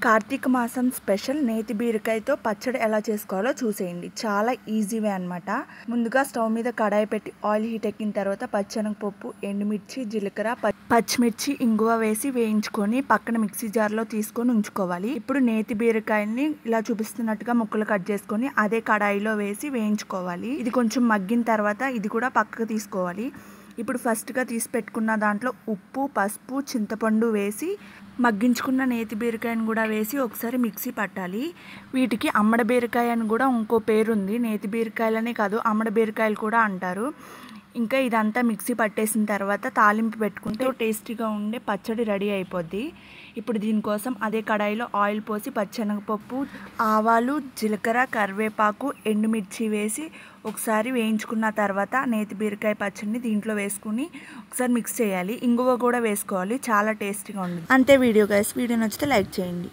కార్తీక మాసం స్పెషల్ నేతి బీరకాయతో పచ్చడి ఎలా చేసుకోవాలో చూసేయండి. చాలా ఈజీవే అనమాట. ముందుగా స్టవ్ మీద కడాయి పెట్టి ఆయిల్ హీట్ ఎక్కిన తర్వాత పచ్చెనగపప్పు, ఎండుమిర్చి, జీలకర్ర, పచ్చిమిర్చి, ఇంగువ వేసి వేయించుకొని పక్కన మిక్సీ జార్లో తీసుకొని ఉంచుకోవాలి. ఇప్పుడు నేతి బీరకాయల్ని ఇలా చూపిస్తున్నట్టుగా ముక్కలు కట్ చేసుకొని అదే కడాయిలో వేసి వేయించుకోవాలి. ఇది కొంచెం మగ్గిన తర్వాత ఇది కూడా పక్కకు తీసుకోవాలి. ఇప్పుడు ఫస్ట్గా తీసి పెట్టుకున్న దాంట్లో ఉప్పు, పసుపు, చింతపండు వేసి మగ్గించుకున్న నేతి బీరకాయను కూడా వేసి ఒకసారి మిక్సీ పట్టాలి. వీటికి అమ్మడ బీరకాయ అని కూడా ఇంకో పేరు ఉంది. నేతి బీరకాయలనే కాదు అమ్మడ బీరకాయలు కూడా అంటారు. ఇంకా ఇదంతా మిక్సీ పట్టేసిన తర్వాత తాలింపు పెట్టుకుంటే టేస్టీగా ఉండే పచ్చడి రెడీ అయిపోద్ది. ఇప్పుడు దీనికోసం అదే కడాయిలో ఆయిల్ పోసి పచ్చెనగపప్పు, ఆవాలు, జీలకర్ర, కరివేపాకు, ఎండుమిర్చి వేసి ఒకసారి వేయించుకున్న తర్వాత నేతి బీరకాయ పచ్చడిని దీంట్లో వేసుకుని ఒకసారి మిక్స్ చేయాలి. ఇంగువ కూడా వేసుకోవాలి. చాలా టేస్టీగా ఉంటుంది. అంతే వీడియో గైస్. వీడియో నచ్చితే లైక్ చేయండి.